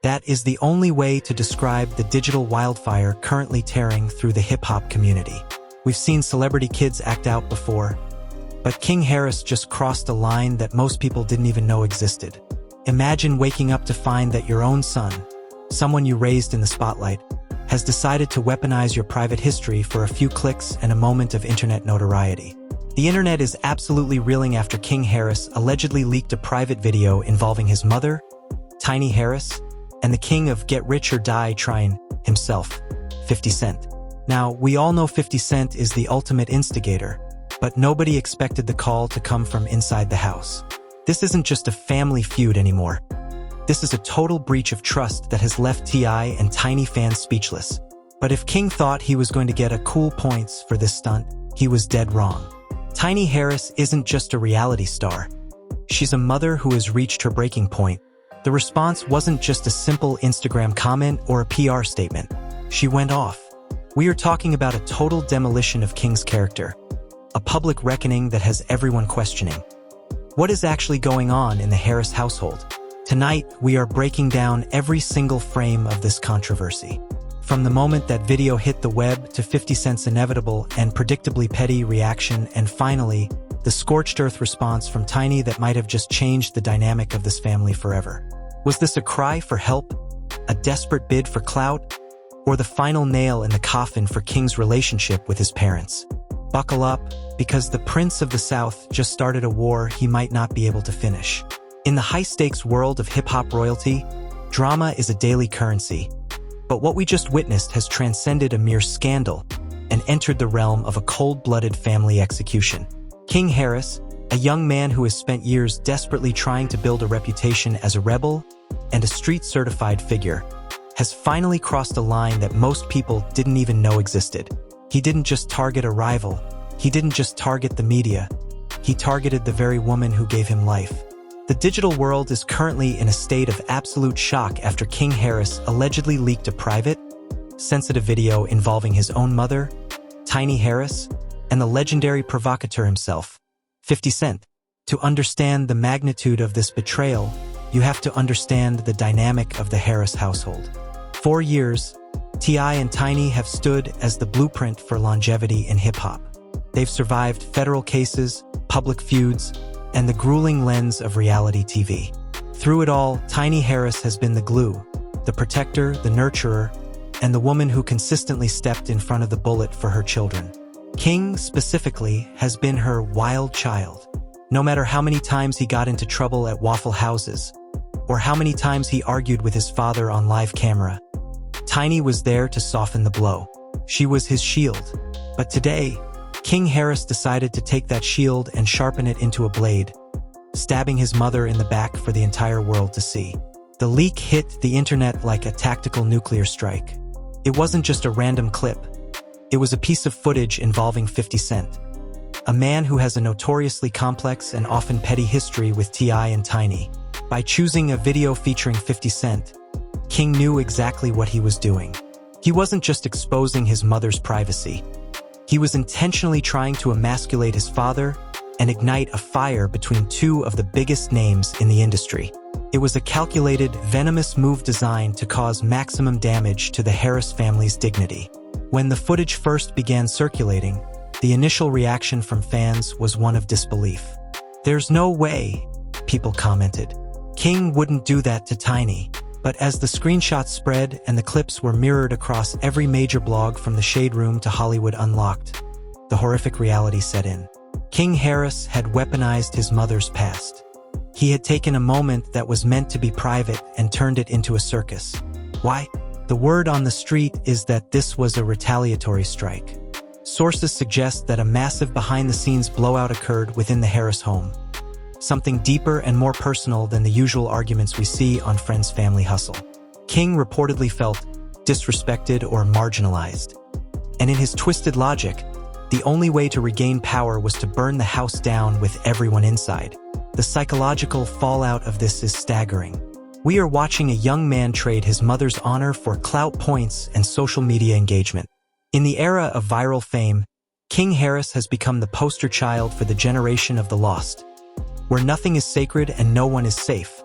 That is the only way to describe the digital wildfire currently tearing through the hip-hop community. We've seen celebrity kids act out before, but King Harris just crossed a line that most people didn't even know existed. Imagine waking up to find that your own son, someone you raised in the spotlight, has decided to weaponize your private history for a few clicks and a moment of internet notoriety. The internet is absolutely reeling after King Harris allegedly leaked a private video involving his mother, Tiny Harris, and the king of Get Rich or Die Trying himself, 50 Cent. Now, we all know 50 Cent is the ultimate instigator, but nobody expected the call to come from inside the house. This isn't just a family feud anymore. This is a total breach of trust that has left T.I. and Tiny fans speechless. But if King thought he was going to get a cool points for this stunt, he was dead wrong. Tiny Harris isn't just a reality star. She's a mother who has reached her breaking point. The response wasn't just a simple Instagram comment or a PR statement. She went off. We are talking about a total demolition of King's character. A public reckoning that has everyone questioning. What is actually going on in the Harris household? Tonight, we are breaking down every single frame of this controversy. From the moment that video hit the web to 50 Cent's inevitable and predictably petty reaction, and finally, the scorched earth response from Tiny that might have just changed the dynamic of this family forever. Was this a cry for help? A desperate bid for clout? Or the final nail in the coffin for King's relationship with his parents? Buckle up, because the Prince of the South just started a war he might not be able to finish. In the high-stakes world of hip-hop royalty, drama is a daily currency. But what we just witnessed has transcended a mere scandal and entered the realm of a cold-blooded family execution. King Harris, a young man who has spent years desperately trying to build a reputation as a rebel and a street-certified figure, has finally crossed a line that most people didn't even know existed. He didn't just target a rival. He didn't just target the media. He targeted the very woman who gave him life. The digital world is currently in a state of absolute shock after King Harris allegedly leaked a private, sensitive video involving his own mother, Tiny Harris, and the legendary provocateur himself, 50 Cent. To understand the magnitude of this betrayal, you have to understand the dynamic of the Harris household. For years, T.I. and Tiny have stood as the blueprint for longevity in hip-hop. They've survived federal cases, public feuds, and the grueling lens of reality TV. Through it all, Tiny Harris has been the glue, the protector, the nurturer, and the woman who consistently stepped in front of the bullet for her children. King, specifically, has been her wild child. No matter how many times he got into trouble at Waffle Houses, or how many times he argued with his father on live camera, Tiny was there to soften the blow. She was his shield. But today, King Harris decided to take that shield and sharpen it into a blade, stabbing his mother in the back for the entire world to see. The leak hit the internet like a tactical nuclear strike. It wasn't just a random clip. It was a piece of footage involving 50 Cent, a man who has a notoriously complex and often petty history with T.I. and Tiny. By choosing a video featuring 50 Cent, King knew exactly what he was doing. He wasn't just exposing his mother's privacy. He was intentionally trying to emasculate his father and ignite a fire between two of the biggest names in the industry. It was a calculated, venomous move designed to cause maximum damage to the Harris family's dignity. When the footage first began circulating, the initial reaction from fans was one of disbelief. "There's no way," people commented. "King wouldn't do that to Tiny." But as the screenshots spread and the clips were mirrored across every major blog from the Shade Room to Hollywood Unlocked, the horrific reality set in. King Harris had weaponized his mother's past. He had taken a moment that was meant to be private and turned it into a circus. Why? The word on the street is that this was a retaliatory strike. Sources suggest that a massive behind-the-scenes blowout occurred within the Harris home. Something deeper and more personal than the usual arguments we see on Friends Family Hustle. King reportedly felt disrespected or marginalized. And in his twisted logic, the only way to regain power was to burn the house down with everyone inside. The psychological fallout of this is staggering. We are watching a young man trade his mother's honor for clout points and social media engagement. In the era of viral fame, King Harris has become the poster child for the generation of the lost, where nothing is sacred and no one is safe,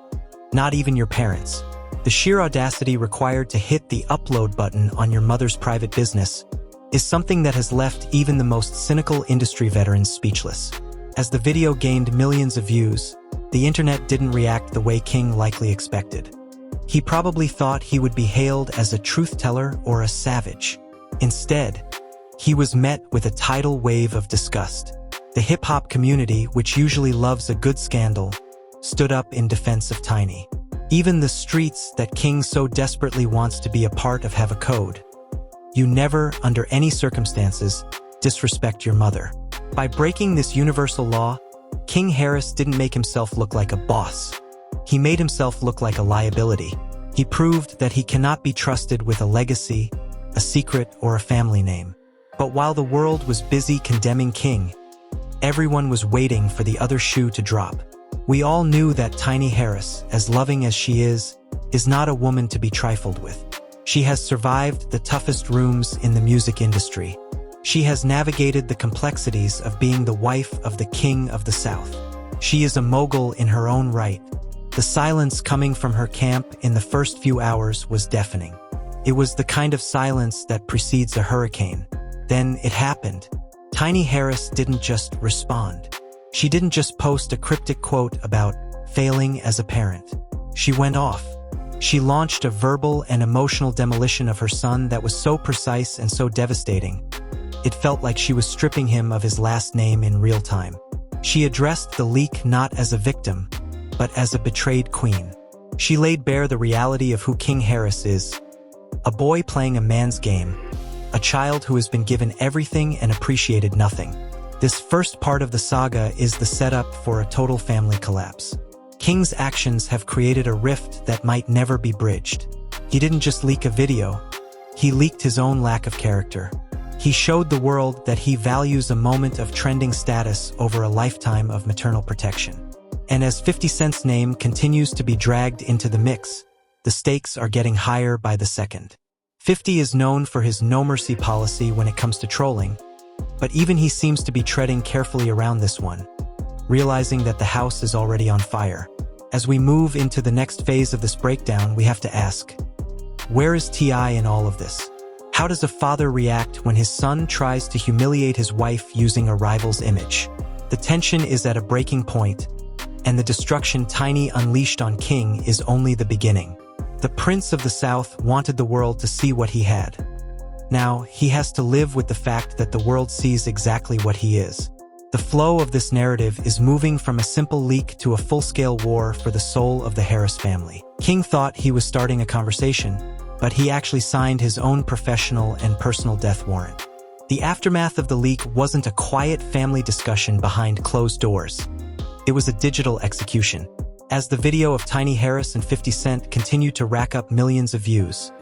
not even your parents. The sheer audacity required to hit the upload button on your mother's private business is something that has left even the most cynical industry veterans speechless. As the video gained millions of views, the internet didn't react the way King likely expected. He probably thought he would be hailed as a truth-teller or a savage. Instead, he was met with a tidal wave of disgust. The hip-hop community, which usually loves a good scandal, stood up in defense of Tiny. Even the streets that King so desperately wants to be a part of have a code. You never, under any circumstances, disrespect your mother. By breaking this universal law, King Harris didn't make himself look like a boss. He made himself look like a liability. He proved that he cannot be trusted with a legacy, a secret, or a family name. But while the world was busy condemning King, everyone was waiting for the other shoe to drop. We all knew that Tiny Harris, as loving as she is not a woman to be trifled with. She has survived the toughest rooms in the music industry. She has navigated the complexities of being the wife of the King of the South. She is a mogul in her own right. The silence coming from her camp in the first few hours was deafening. It was the kind of silence that precedes a hurricane. Then it happened. Tiny Harris didn't just respond. She didn't just post a cryptic quote about failing as a parent. She went off. She launched a verbal and emotional demolition of her son that was so precise and so devastating. It felt like she was stripping him of his last name in real time. She addressed the leak not as a victim, but as a betrayed queen. She laid bare the reality of who King Harris is. A boy playing a man's game. A child who has been given everything and appreciated nothing. This first part of the saga is the setup for a total family collapse. King's actions have created a rift that might never be bridged. He didn't just leak a video. He leaked his own lack of character. He showed the world that he values a moment of trending status over a lifetime of maternal protection. And as 50 Cent's name continues to be dragged into the mix, the stakes are getting higher by the second. 50 is known for his no-mercy policy when it comes to trolling, but even he seems to be treading carefully around this one, realizing that the house is already on fire. As we move into the next phase of this breakdown, we have to ask, where is T.I. in all of this? How does a father react when his son tries to humiliate his wife using a rival's image? The tension is at a breaking point, and the destruction Tiny unleashed on King is only the beginning. The Prince of the South wanted the world to see what he had. Now, he has to live with the fact that the world sees exactly what he is. The flow of this narrative is moving from a simple leak to a full-scale war for the soul of the Harris family. King thought he was starting a conversation, but he actually signed his own professional and personal death warrant. The aftermath of the leak wasn't a quiet family discussion behind closed doors. It was a digital execution. As the video of Tiny Harris and 50 Cent continued to rack up millions of views,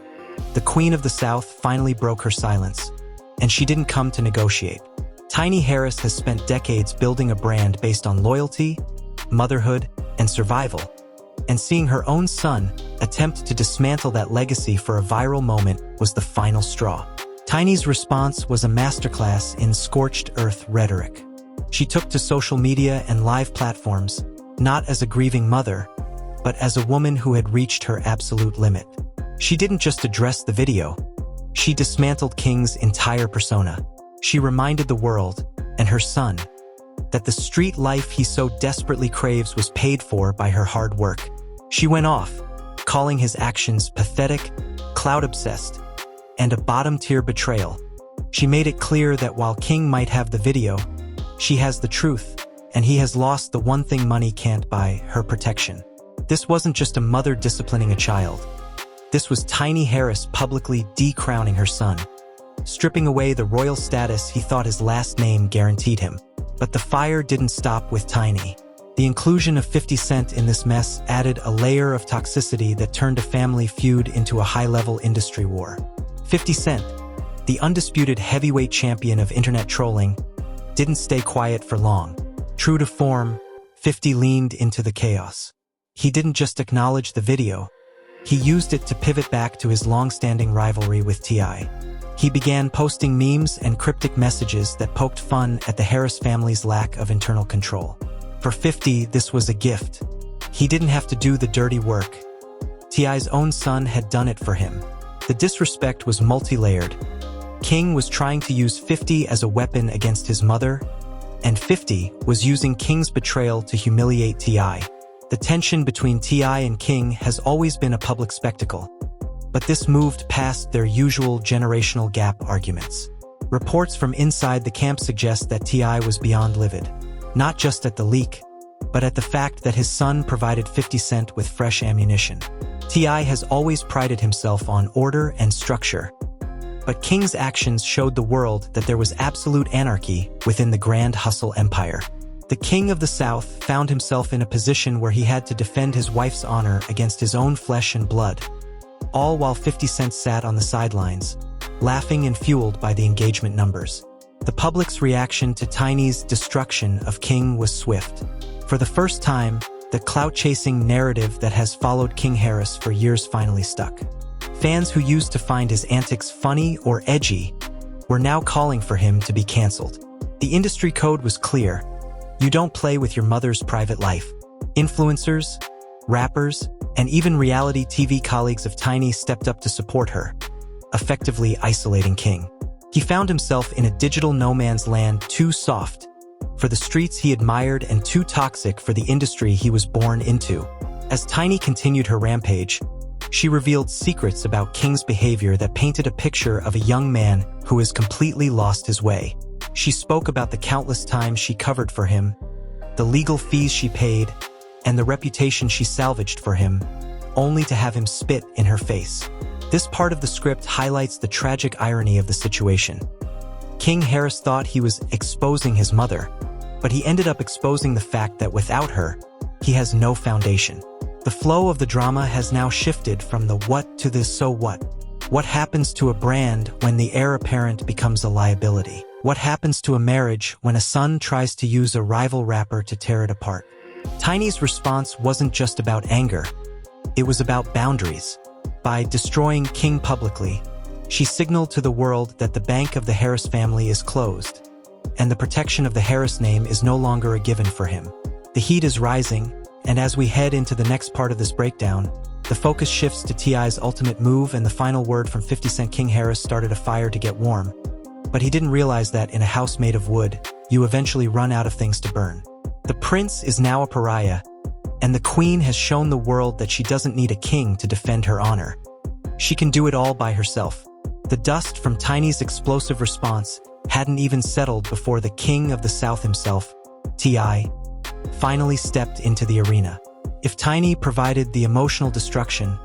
the Queen of the South finally broke her silence, and she didn't come to negotiate. Tiny Harris has spent decades building a brand based on loyalty, motherhood, and survival, and seeing her own son attempt to dismantle that legacy for a viral moment was the final straw. Tiny's response was a masterclass in scorched earth rhetoric. She took to social media and live platforms, not as a grieving mother, but as a woman who had reached her absolute limit. She didn't just address the video. She dismantled King's entire persona. She reminded the world, and her son, that the street life he so desperately craves was paid for by her hard work. She went off, calling his actions pathetic, clout-obsessed, and a bottom-tier betrayal. She made it clear that while King might have the video, she has the truth, and he has lost the one thing money can't buy, her protection. This wasn't just a mother disciplining a child. This was Tiny Harris publicly decrowning her son, stripping away the royal status he thought his last name guaranteed him. But the fire didn't stop with Tiny. The inclusion of 50 Cent in this mess added a layer of toxicity that turned a family feud into a high-level industry war. 50 Cent, the undisputed heavyweight champion of internet trolling, didn't stay quiet for long. True to form, 50 leaned into the chaos. He didn't just acknowledge the video. He used it to pivot back to his long-standing rivalry with T.I. He began posting memes and cryptic messages that poked fun at the Harris family's lack of internal control. For 50, this was a gift. He didn't have to do the dirty work. T.I.'s own son had done it for him. The disrespect was multi-layered. King was trying to use 50 as a weapon against his mother, and 50 was using King's betrayal to humiliate T.I. The tension between T.I. and King has always been a public spectacle, but this moved past their usual generational gap arguments. Reports from inside the camp suggest that T.I. was beyond livid, not just at the leak, but at the fact that his son provided 50 Cent with fresh ammunition. T.I. has always prided himself on order and structure, but King's actions showed the world that there was absolute anarchy within the Grand Hustle empire. The King of the South found himself in a position where he had to defend his wife's honor against his own flesh and blood, all while 50 Cent sat on the sidelines, laughing and fueled by the engagement numbers. The public's reaction to Tiny's destruction of King was swift. For the first time, the clout-chasing narrative that has followed King Harris for years finally stuck. Fans who used to find his antics funny or edgy were now calling for him to be canceled. The industry code was clear. You don't play with your mother's private life. Influencers, rappers, and even reality TV colleagues of Tiny stepped up to support her, effectively isolating King. He found himself in a digital no man's land too soft for the streets he admired and too toxic for the industry he was born into. As Tiny continued her rampage, she revealed secrets about King's behavior that painted a picture of a young man who has completely lost his way. She spoke about the countless times she covered for him, the legal fees she paid, and the reputation she salvaged for him, only to have him spit in her face. This part of the script highlights the tragic irony of the situation. King Harris thought he was exposing his mother, but he ended up exposing the fact that without her, he has no foundation. The flow of the drama has now shifted from the what to the so what. What happens to a brand when the heir apparent becomes a liability? What happens to a marriage when a son tries to use a rival rapper to tear it apart? Tiny's response wasn't just about anger. It was about boundaries. By destroying King publicly, she signaled to the world that the bank of the Harris family is closed, and the protection of the Harris name is no longer a given for him. The heat is rising, and as we head into the next part of this breakdown, the focus shifts to T.I.'s ultimate move, and the final word from 50 Cent. King Harris started a fire to get warm, but he didn't realize that in a house made of wood, you eventually run out of things to burn. The prince is now a pariah, and the queen has shown the world that she doesn't need a king to defend her honor. She can do it all by herself. The dust from Tiny's explosive response hadn't even settled before the King of the South himself, T.I., finally stepped into the arena. If Tiny provided the emotional destruction,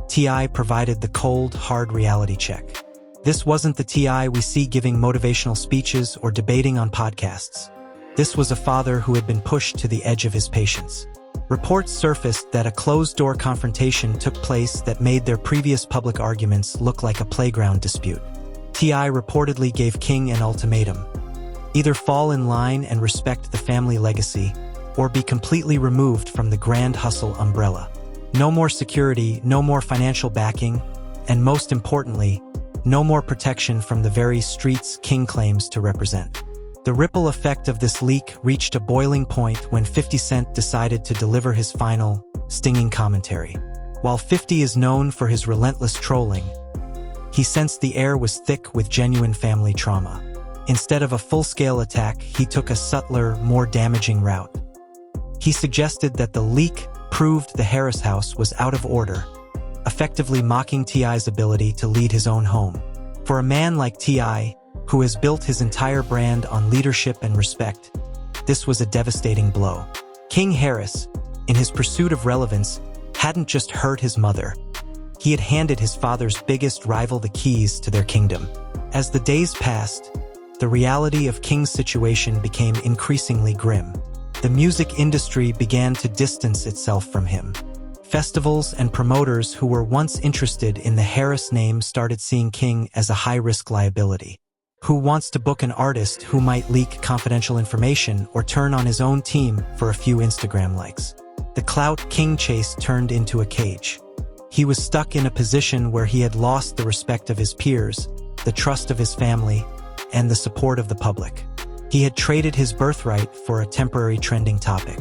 T.I. provided the cold, hard reality check. This wasn't the T.I. we see giving motivational speeches or debating on podcasts. This was a father who had been pushed to the edge of his patience. Reports surfaced that a closed-door confrontation took place that made their previous public arguments look like a playground dispute. T.I. reportedly gave King an ultimatum: either fall in line and respect the family legacy, or be completely removed from the Grand Hustle umbrella. No more security, no more financial backing, and most importantly, no more protection from the very streets King claims to represent. The ripple effect of this leak reached a boiling point when 50 Cent decided to deliver his final, stinging commentary. While 50 is known for his relentless trolling, he sensed the air was thick with genuine family trauma. Instead of a full-scale attack, he took a subtler, more damaging route. He suggested that the leak proved the Harris house was out of order, effectively mocking T.I.'s ability to lead his own home. For a man like T.I., who has built his entire brand on leadership and respect, this was a devastating blow. King Harris, in his pursuit of relevance, hadn't just hurt his mother. He had handed his father's biggest rival the keys to their kingdom. As the days passed, the reality of King's situation became increasingly grim. The music industry began to distance itself from him. Festivals and promoters who were once interested in the Harris name started seeing King as a high-risk liability. Who wants to book an artist who might leak confidential information or turn on his own team for a few Instagram likes? The clout King chase turned into a cage. He was stuck in a position where he had lost the respect of his peers, the trust of his family, and the support of the public. He had traded his birthright for a temporary trending topic.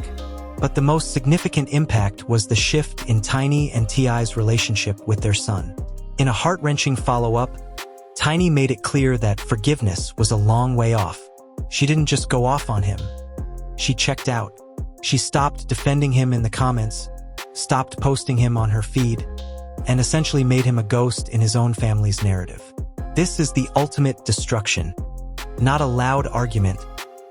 But the most significant impact was the shift in Tiny and T.I.'s relationship with their son. In a heart-wrenching follow-up, Tiny made it clear that forgiveness was a long way off. She didn't just go off on him. She checked out. She stopped defending him in the comments, stopped posting him on her feed, and essentially made him a ghost in his own family's narrative. This is the ultimate destruction. Not a loud argument,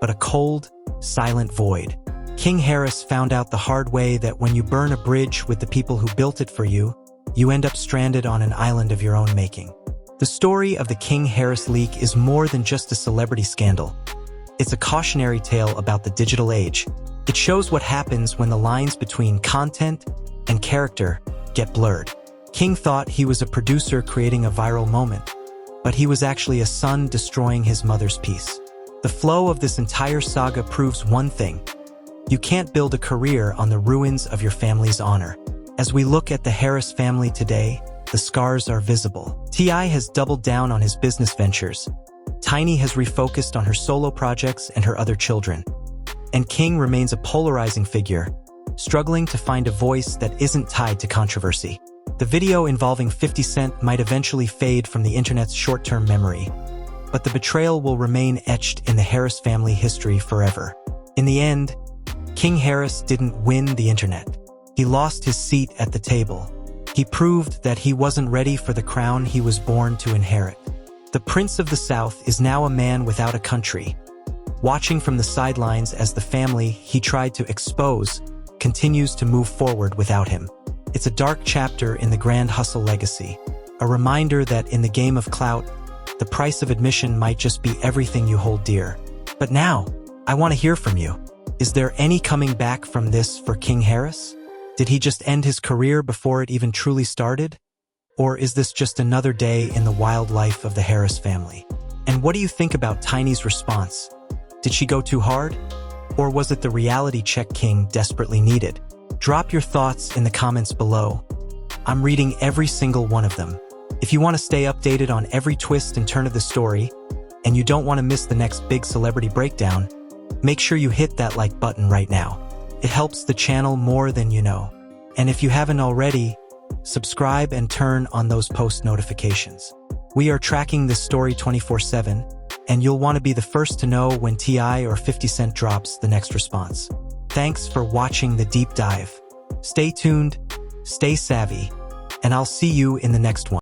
but a cold, silent void. King Harris found out the hard way that when you burn a bridge with the people who built it for you, you end up stranded on an island of your own making. The story of the King Harris leak is more than just a celebrity scandal. It's a cautionary tale about the digital age. It shows what happens when the lines between content and character get blurred. King thought he was a producer creating a viral moment, but he was actually a son destroying his mother's peace. The flow of this entire saga proves one thing: you can't build a career on the ruins of your family's honor. As we look at the Harris family today, the scars are visible. T.I. has doubled down on his business ventures. Tiny has refocused on her solo projects and her other children. And King remains a polarizing figure, struggling to find a voice that isn't tied to controversy. The video involving 50 Cent might eventually fade from the internet's short-term memory, but the betrayal will remain etched in the Harris family history forever. In the end, King Harris didn't win the internet. He lost his seat at the table. He proved that he wasn't ready for the crown he was born to inherit. The Prince of the South is now a man without a country, watching from the sidelines as the family he tried to expose continues to move forward without him. It's a dark chapter in the Grand Hustle legacy, a reminder that in the game of clout, the price of admission might just be everything you hold dear. But now, I want to hear from you. Is there any coming back from this for King Harris? Did he just end his career before it even truly started? Or is this just another day in the wild life of the Harris family? And what do you think about Tiny's response? Did she go too hard? Or was it the reality check King desperately needed? Drop your thoughts in the comments below. I'm reading every single one of them. If you want to stay updated on every twist and turn of the story, and you don't want to miss the next big celebrity breakdown, make sure you hit that like button right now. It helps the channel more than you know. And if you haven't already, subscribe and turn on those post notifications. We are tracking this story 24/7, and you'll want to be the first to know when T.I. or 50 Cent drops the next response. Thanks for watching the deep dive. Stay tuned, stay savvy, and I'll see you in the next one.